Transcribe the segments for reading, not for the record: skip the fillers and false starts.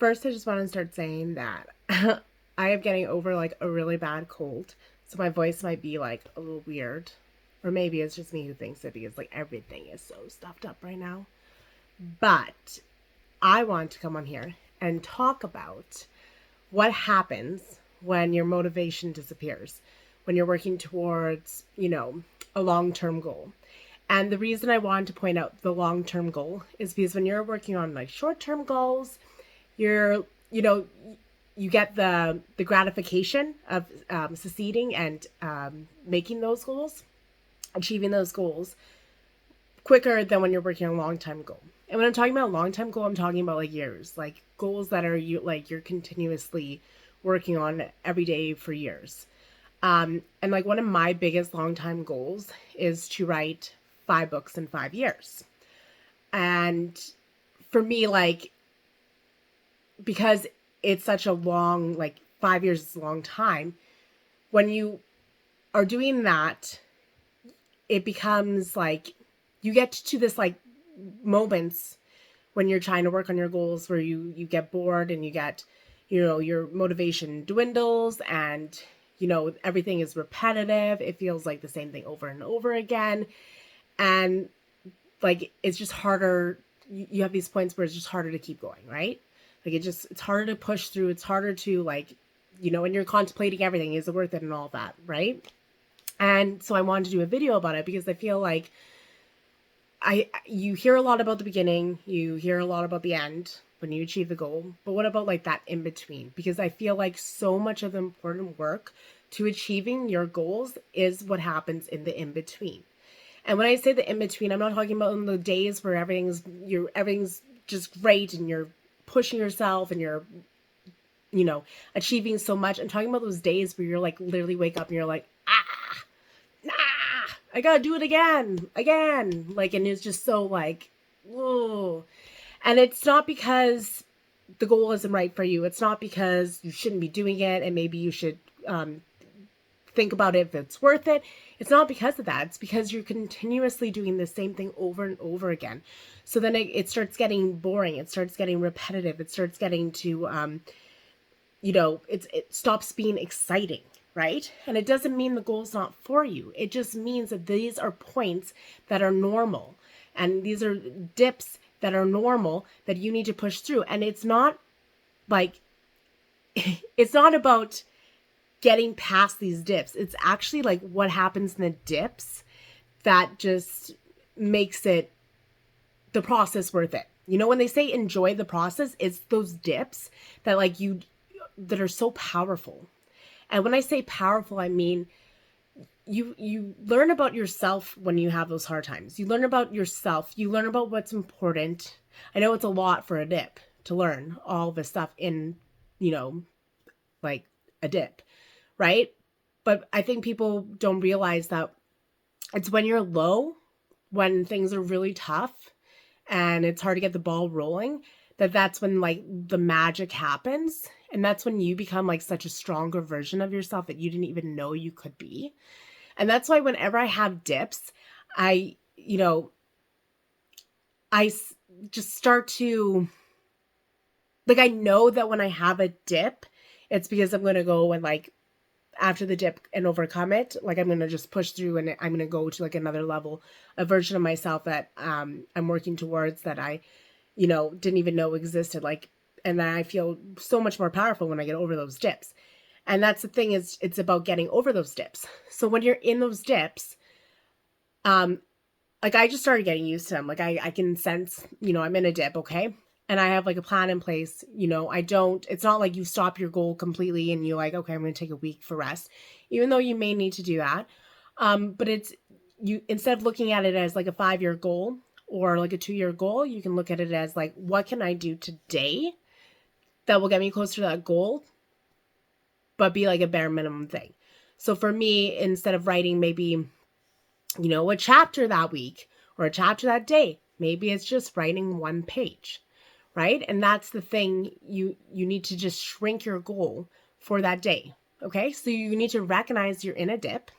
First, I just want to start saying that I am getting over like a really bad cold. So my voice might be like a little weird. Or maybe it's just me who thinks it because like everything is so stuffed up right now. But I want to come on here and talk about what happens when your motivation disappears, when you're working towards, a long term goal. And the reason I wanted to point out the long term goal is because when you're working on like short term goals, you're, you get the gratification of succeeding and making those goals, achieving those goals quicker than when you're working on a long time goal. And when I'm talking about a long time goal, I'm talking about like years, like goals that are you're continuously working on every day for years. And like one of my biggest long time goals is to write 5 books in 5 years. And for me, like, because it's such a long, like 5 years is a long time, when you are doing that, it becomes like you get to this like moments when you're trying to work on your goals where you get bored and you get, your motivation dwindles and, everything is repetitive. It feels like the same thing over and over again. And like, it's just harder. You have these points where it's just harder to keep going, right? Like it's harder to push through. It's harder to like, when you're contemplating everything, is it worth it and all that, right? And so I wanted to do a video about it because I feel like you hear a lot about the beginning, you hear a lot about the end when you achieve the goal, but what about like that in between? Because I feel like so much of the important work to achieving your goals is what happens in the in between. And when I say the in between, I'm not talking about in the days where everything's just great and you're pushing yourself and you're achieving so much. I'm talking about those days where you're like literally wake up and you're like, I gotta do it again. Like, and it's just so like, whoa. And it's not because the goal isn't right for you. It's not because you shouldn't be doing it and maybe you should think about it if it's worth it. It's not because of that. It's because you're continuously doing the same thing over and over again. So then it starts getting boring. It starts getting repetitive. It starts getting to, it stops being exciting. Right? And it doesn't mean the goal's not for you. It just means that these are points that are normal. And these are dips that are normal that you need to push through. And it's not like, it's not about getting past these dips. It's actually like what happens in the dips that just makes it, the process worth it. When they say enjoy the process, it's those dips that like that are so powerful. And when I say powerful, I mean, you learn about yourself when you have those hard times. You learn about yourself. You learn about what's important. I know it's a lot for a dip to learn all this stuff in, like a dip, right? But I think people don't realize that it's when you're low, when things are really tough and it's hard to get the ball rolling, that's when like the magic happens. And that's when you become like such a stronger version of yourself that you didn't even know you could be. And that's why whenever I have dips, I just start to, like, I know that when I have a dip, it's because I'm going to go and like after the dip and overcome it, like I'm going to just push through and I'm going to go to like another level, a version of myself that I'm working towards that I, didn't even know existed. Like, and then I feel so much more powerful when I get over those dips. And that's the thing, is it's about getting over those dips. So when you're in those dips, like I just started getting used to them. Like I can sense, I'm in a dip. Okay. And I have like a plan in place. It's not like you stop your goal completely and you're like, okay, I'm going to take a week for rest, even though you may need to do that. But instead of looking at it as like a 5-year goal or like a 2-year goal, you can look at it as like, what can I do today that will get me closer to that goal, but be like a bare minimum thing. So for me, instead of writing maybe, a chapter that week or a chapter that day, maybe it's just writing 1 page, right? And that's the thing. You need to just shrink your goal for that day. Okay. So you need to recognize you're in a dip,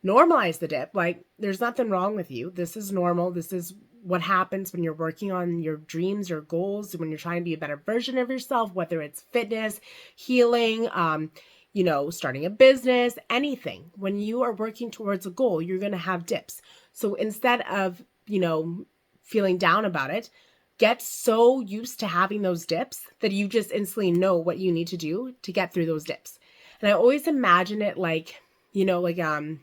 normalize the dip. Like there's nothing wrong with you. This is normal. This is what happens when you're working on your dreams, your goals, when you're trying to be a better version of yourself, whether it's fitness, healing, starting a business, anything. When you are working towards a goal, you're going to have dips. So instead of, feeling down about it, get so used to having those dips that you just instantly know what you need to do to get through those dips. And I always imagine it like when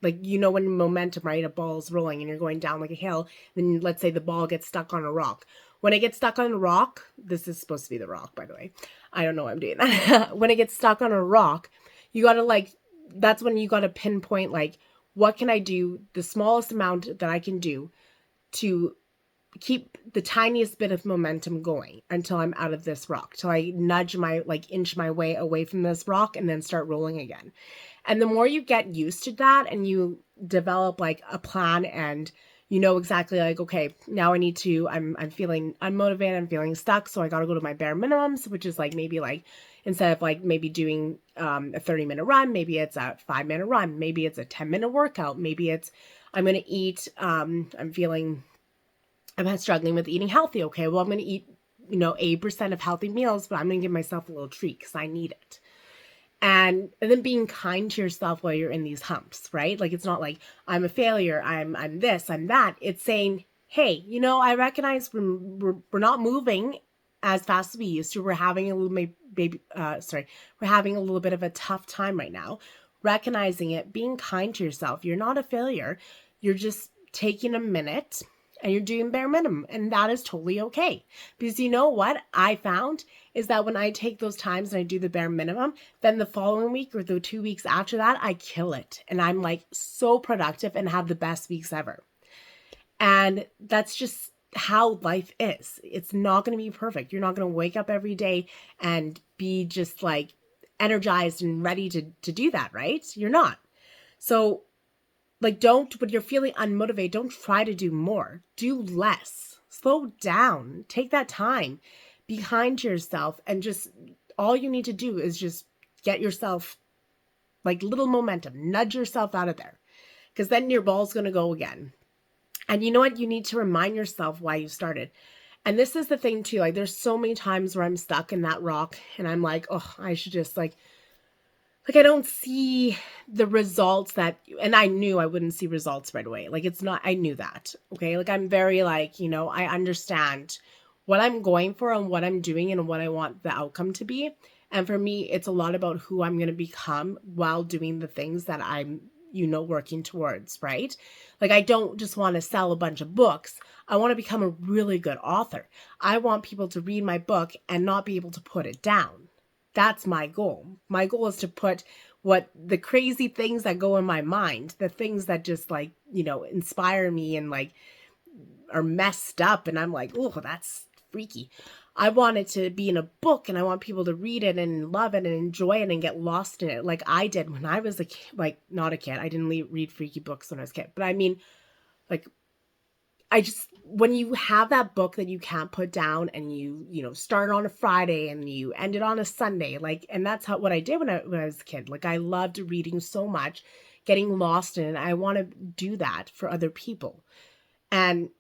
momentum, right? A ball's rolling and you're going down like a hill. Then let's say the ball gets stuck on a rock. When it gets stuck on a rock, this is supposed to be the rock, by the way. I don't know why I'm doing that. When it gets stuck on a rock, you got to that's when you got to pinpoint what can I do, the smallest amount that I can do to keep the tiniest bit of momentum going until I'm out of this rock, till I inch my way away from this rock and then start rolling again. And the more you get used to that and you develop a plan and you know exactly okay, now I need to, I'm feeling unmotivated, I'm feeling stuck. So I got to go to my bare minimums, which is maybe instead of maybe doing a 30-minute run, maybe it's a 5-minute run, maybe it's a 10-minute workout, maybe it's, I'm going to eat, I'm struggling with eating healthy. Okay, well, I'm going to eat, 8% of healthy meals, but I'm going to give myself a little treat because I need it. And then being kind to yourself while you're in these humps, right? It's not I'm a failure, I'm this, I'm that. It's saying, hey, I recognize we're not moving as fast as we used to. We're having a little we're having a little bit of a tough time right now. Recognizing it, being kind to yourself. You're not a failure. You're just taking a minute and you're doing bare minimum, and that is totally okay. Because you know what I found is that when I take those times and I do the bare minimum, then the following week or the 2 weeks after that, I kill it. And I'm so productive and have the best weeks ever. And that's just how life is. It's not going to be perfect. You're not going to wake up every day and be just energized and ready to do that, right? You're not. So when you're feeling unmotivated, don't try to do more. Do less. Slow down. Take that time. Be kind to yourself. And just all you need to do is just get yourself little momentum. Nudge yourself out of there. Because then your ball's going to go again. And you know what? You need to remind yourself why you started. And this is the thing too. There's so many times where I'm stuck in that rock and I'm I should just I don't see the results and I knew I wouldn't see results right away. I knew that. Okay. I'm very I understand what I'm going for and what I'm doing and what I want the outcome to be. And for me, it's a lot about who I'm going to become while doing the things that I'm, working towards, right? I don't just want to sell a bunch of books. I want to become a really good author. I want people to read my book and not be able to put it down. That's my goal. My goal is to put the crazy things that go in my mind, the things that just inspire me and are messed up. And I'm oh, that's freaky. I want it to be in a book and I want people to read it and love it and enjoy it and get lost in it. Like I did when I was a kid, not a kid. I didn't read freaky books when I was a kid, but I mean, when you have that book that you can't put down and you start on a Friday and you end it on a Sunday, and that's what I did when I was a kid. I loved reading so much, getting lost in it. I want to do that for other people. And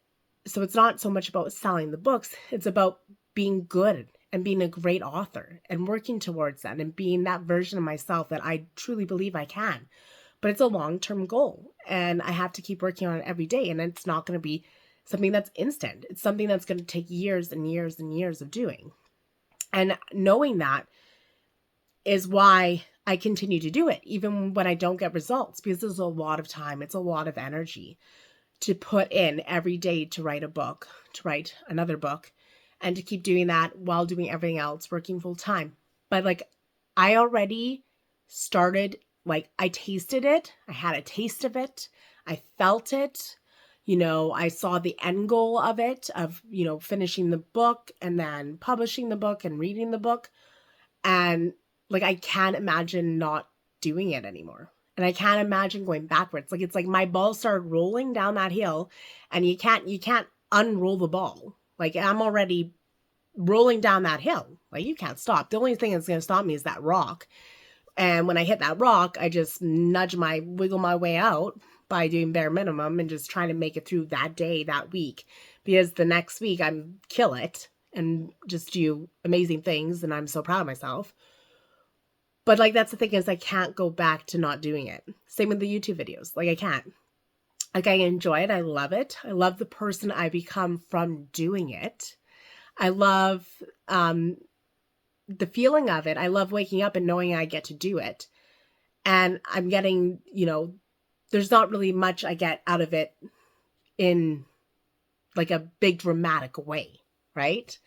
so it's not so much about selling the books. It's about being good and being a great author and working towards that and being that version of myself that I truly believe I can. But it's a long-term goal and I have to keep working on it every day. And it's not going to be something that's instant. It's something that's going to take years and years and years of doing. And knowing that is why I continue to do it, even when I don't get results, because there's a lot of time. It's a lot of energy to put in every day to write a book, to write another book, and to keep doing that while doing everything else, working full time. But I already started, I tasted it. I had a taste of it. I felt it. I saw the end goal of it, of, finishing the book and then publishing the book and reading the book. And I can't imagine not doing it anymore. And I can't imagine going backwards. It's my ball started rolling down that hill and you can't unroll the ball. I'm already rolling down that hill. You can't stop. The only thing that's going to stop me is that rock. And when I hit that rock, I just wiggle my way out by doing bare minimum and just trying to make it through that day, that week, because the next week I'm kill it and just do amazing things. And I'm so proud of myself. But like, that's the thing, is I can't go back to not doing it. Same with the YouTube videos. Like, I can't. Like, I enjoy it. I love it. I love the person I become from doing it. I love the feeling of it. I love waking up and knowing I get to do it. And I'm getting, there's not really much I get out of it in like a big dramatic way, right?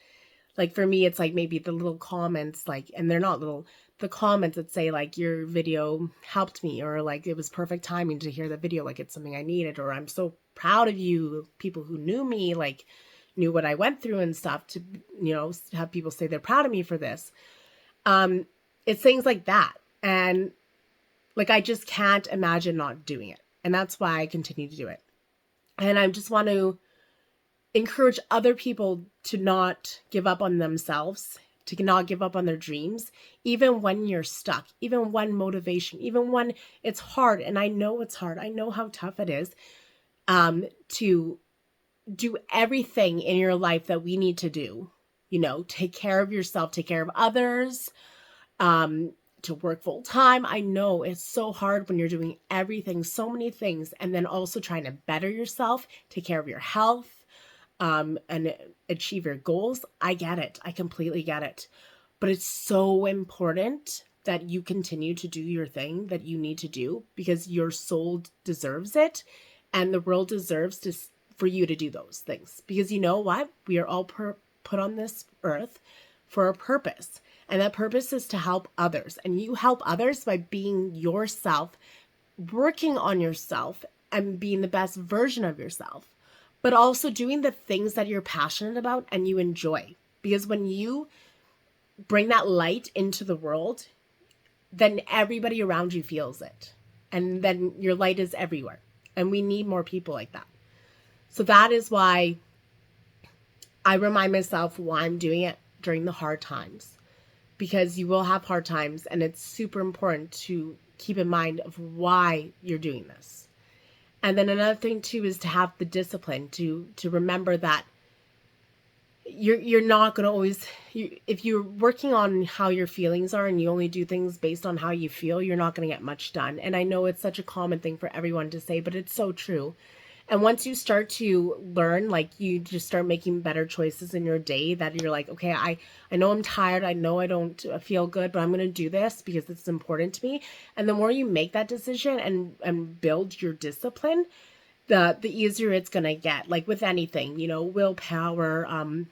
Like, for me, it's like maybe the little comments, like, and they're not little, the comments that say like, your video helped me, or like, it was perfect timing to hear the video, like it's something I needed, or I'm so proud of you. People who knew me, like, knew what I went through and stuff, to, have people say they're proud of me for this. It's things like that. And like, I just can't imagine not doing it. And that's why I continue to do it. And I just want to encourage other people to not give up on themselves, to not give up on their dreams, even when you're stuck, even when motivation, even when it's hard. And I know it's hard. I know how tough it is to do everything in your life that we need to do. Take care of yourself, take care of others, to work full time. I know it's so hard when you're doing everything, so many things, and then also trying to better yourself, take care of your health, and achieve your goals. I get it. I completely get it. But it's so important that you continue to do your thing that you need to do, because your soul deserves it, and the world deserves for you to do those things. Because you know what? We are all put on this earth for a purpose. And that purpose is to help others. And you help others by being yourself, working on yourself, and being the best version of yourself. But also doing the things that you're passionate about and you enjoy. Because when you bring that light into the world, then everybody around you feels it. And then your light is everywhere. And we need more people like that. So that is why I remind myself why I'm doing it during the hard times. Because you will have hard times, and it's super important to keep in mind of why you're doing this. And then another thing too is to have the discipline to remember that you're not going to always, if you're working on how your feelings are and you only do things based on how you feel, you're not going to get much done. And I know it's such a common thing for everyone to say, but it's so true. And once you start to learn, like, you just start making better choices in your day, that you're like, okay, I know I'm tired. I know I don't feel good, but I'm going to do this because it's important to me. And the more you make that decision and build your discipline, the easier it's going to get. Like with anything, willpower,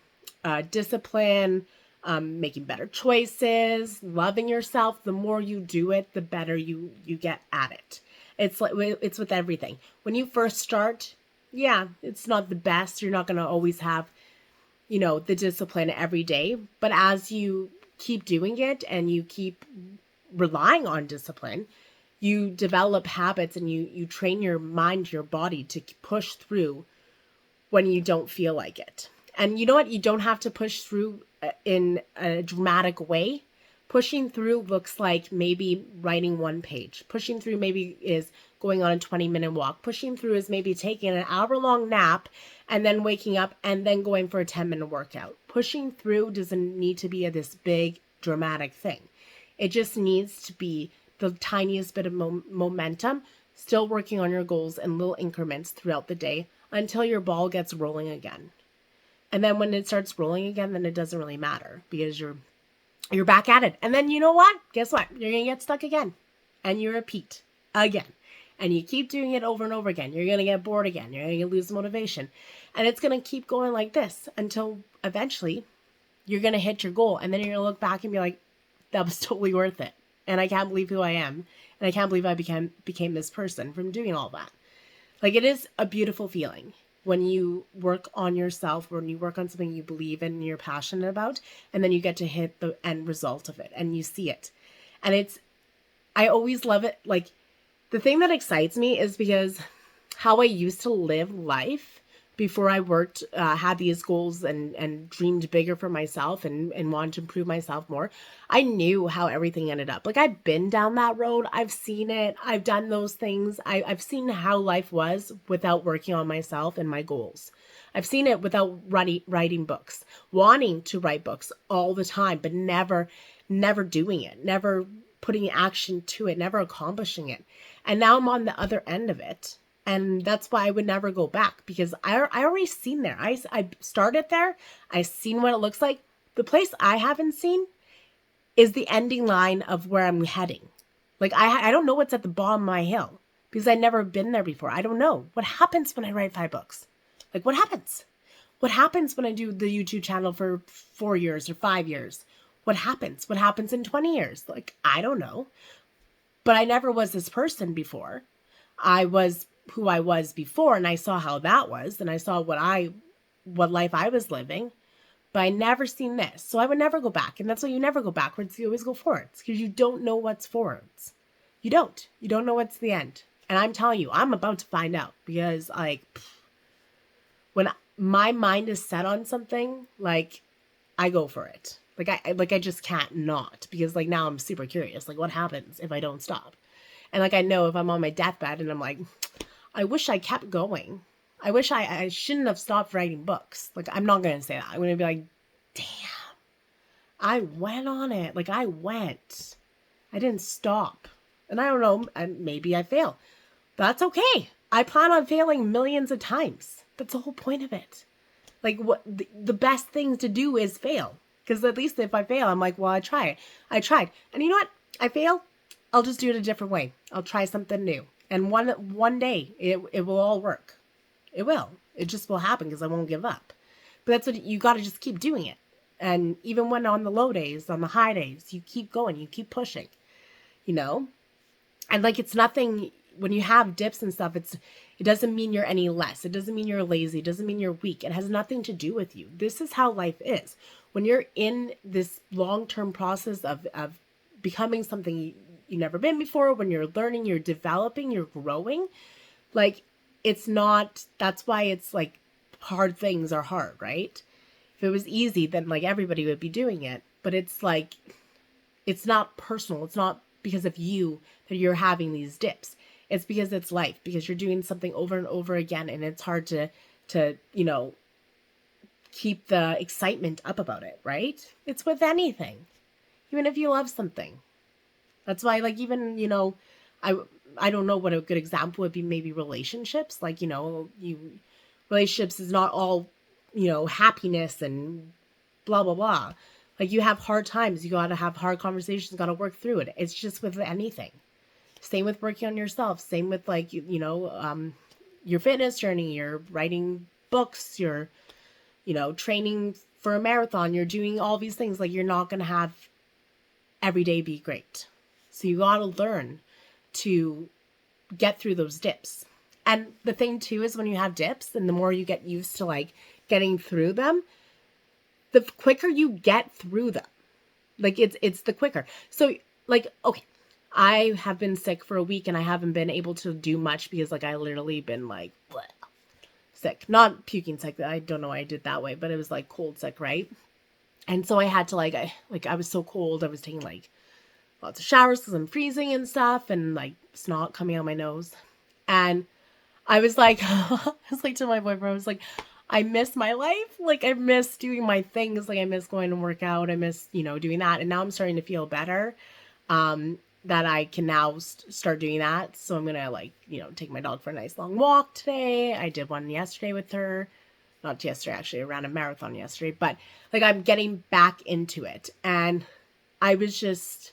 discipline, making better choices, loving yourself. The more you do it, the better you get at it. It's with everything. When you first start, yeah, it's not the best. You're not going to always have, the discipline every day. But as you keep doing it and you keep relying on discipline, you develop habits and you train your mind, your body to push through when you don't feel like it. And you know what? You don't have to push through in a dramatic way. Pushing through looks like maybe writing one page. Pushing through maybe is going on a 20-minute walk. Pushing through is maybe taking an hour-long nap and then waking up and then going for a 10-minute workout. Pushing through doesn't need to be this big, dramatic thing. It just needs to be the tiniest bit of momentum, still working on your goals in little increments throughout the day until your ball gets rolling again. And then when it starts rolling again, then it doesn't really matter because you're back at it. And then you know what? Guess what? You're going to get stuck again. And you repeat again. And you keep doing it over and over again. You're going to get bored again. You're going to lose motivation. And it's going to keep going like this until eventually you're going to hit your goal. And then you're going to look back and be like, that was totally worth it. And I can't believe who I am. And I can't believe I became this person from doing all that. Like, it is a beautiful feeling when you work on yourself, when you work on something you believe in and you're passionate about, and then you get to hit the end result of it and you see it. And I always love it. Like, the thing that excites me is because how I used to live life before I worked, had these goals and dreamed bigger for myself and wanted to improve myself more, I knew how everything ended up. Like, I've been down that road. I've seen it. I've done those things. I've seen how life was without working on myself and my goals. I've seen it without writing books, wanting to write books all the time, but never doing it, never putting action to it, never accomplishing it. And now I'm on the other end of it. And that's why I would never go back, because I already seen there. I started there. I seen what it looks like. The place I haven't seen is the ending line of where I'm heading. Like, I don't know what's at the bottom of my hill because I've never been there before. I don't know. What happens when I write 5 books? Like, what happens? What happens when I do the YouTube channel for 4 years or 5 years? What happens? What happens in 20 years? Like, I don't know. But I never was this person before. I was who I was before, and I saw how that was, and I saw what life I was living, but I never seen this. So I would never go back. And that's why you never go backwards. You always go forwards, because you don't know what's forwards. You don't know what's the end. And I'm telling you, I'm about to find out, because like, when my mind is set on something, like, I go for it. Like I just can't not, because like now I'm super curious. Like, what happens if I don't stop? And like, I know if I'm on my deathbed and I'm like, I wish I kept going. I wish I shouldn't have stopped writing books. Like, I'm not going to say that. I'm going to be like, damn, I went on it. Like, I went. I didn't stop. And I don't know, maybe I fail. That's okay. I plan on failing millions of times. That's the whole point of it. Like, what the best thing to do is fail. Because at least if I fail, I'm like, well, I tried. And you know what? I fail. I'll just do it a different way. I'll try something new. And one day, it will all work. It will. It just will happen because I won't give up. But that's what you got to just keep doing it. And even when on the low days, on the high days, you keep going, you keep pushing, you know? And like, it's nothing, when you have dips and stuff, it doesn't mean you're any less. It doesn't mean you're lazy. It doesn't mean you're weak. It has nothing to do with you. This is how life is. When you're in this long-term process of becoming something you've never been before, when you're learning, you're developing, you're growing, like, it's not, that's why it's like, hard things are hard, right? If it was easy, then like everybody would be doing it. But it's like, it's not personal. It's not because of you that you're having these dips. It's because it's life, because you're doing something over and over again, and it's hard to you know, keep the excitement up about it, right? It's with anything. Even if you love something. That's why, like, even, you know, I don't know what a good example would be, maybe relationships. Like, you know, relationships is not all, you know, happiness and blah, blah, blah. Like, you have hard times. You got to have hard conversations. You got to work through it. It's just with anything. Same with working on yourself. Same with, like, you know, your fitness journey. You're writing books. You're, you know, training for a marathon. You're doing all these things. Like, you're not going to have every day be great. So you got to learn to get through those dips. And the thing too is, when you have dips, and the more you get used to like getting through them, the quicker you get through them. Like, it's the quicker. So like, okay, I have been sick for a week and I haven't been able to do much because like, I literally been like bleh, sick, not puking sick. I don't know why I did that way, but it was like cold sick, right? And so I had to I was so cold. I was taking like lots of showers because I'm freezing and stuff, and like snot coming out my nose. And I was like, I was like to my boyfriend, I was like, I miss my life. Like, I miss doing my things. Like, I miss going to work out. I miss, you know, doing that. And now I'm starting to feel better, that I can now start doing that. So I'm going to like, you know, take my dog for a nice long walk today. I did one yesterday with her. Not yesterday, actually. I ran a marathon yesterday. But like, I'm getting back into it. And I was just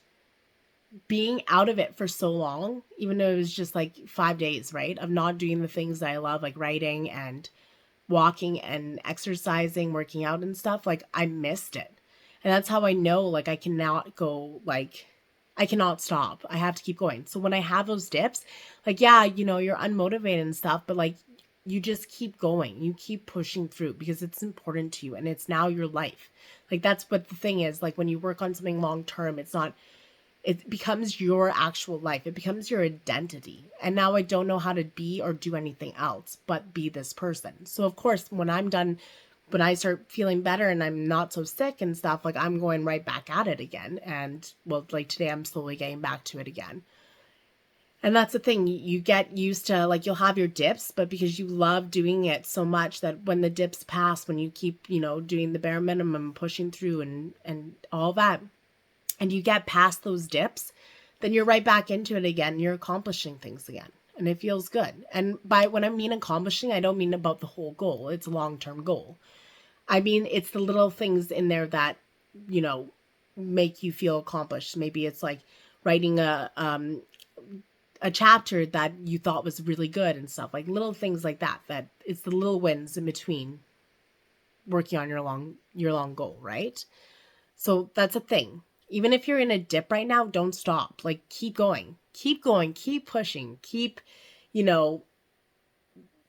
being out of it for so long, even though it was just like 5 days, right, of not doing the things that I love, like writing and walking and exercising, working out and stuff. Like, I missed it. And that's how I know, like, I cannot go, like, I cannot stop. I have to keep going. So when I have those dips, like, yeah, you know, you're unmotivated and stuff, but like, you just keep going. You keep pushing through because it's important to you, and it's now your life. Like, that's what the thing is. Like, when you work on something long term, it's not, It becomes your actual life. It becomes your identity. And now I don't know how to be or do anything else but be this person. So of course, when I'm done, when I start feeling better and I'm not so sick and stuff, like I'm going right back at it again. And well, like today I'm slowly getting back to it again. And that's the thing, you get used to, like, you'll have your dips, but because you love doing it so much that when the dips pass, when you keep, you know, doing the bare minimum, pushing through and all that, and you get past those dips, then you're right back into it again. You're accomplishing things again. And it feels good. And by when I mean accomplishing, I don't mean about the whole goal. It's a long-term goal. I mean, it's the little things in there that, you know, make you feel accomplished. Maybe it's like writing a chapter that you thought was really good and stuff, like little things like that. That it's the little wins in between working on your long goal, right? So that's a thing. Even if you're in a dip right now, don't stop. Like, keep going, keep pushing, keep, you know,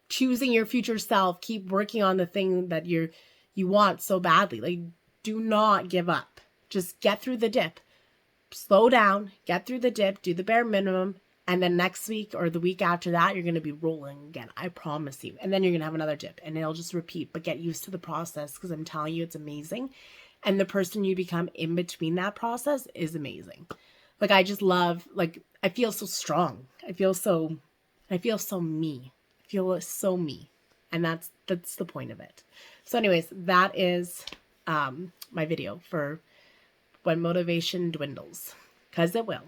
choosing your future self, keep working on the thing that you want so badly. Like, do not give up. Just get through the dip. Slow down, get through the dip, do the bare minimum, and then next week or the week after that, you're going to be rolling again. I promise you. And then you're going to have another dip and it'll just repeat, but get used to the process because I'm telling you, it's amazing. And the person you become in between that process is amazing. Like, I just love, like, I feel so strong. I feel so me. I feel so me. And that's the point of it. So anyways, that is my video for when motivation dwindles, because it will.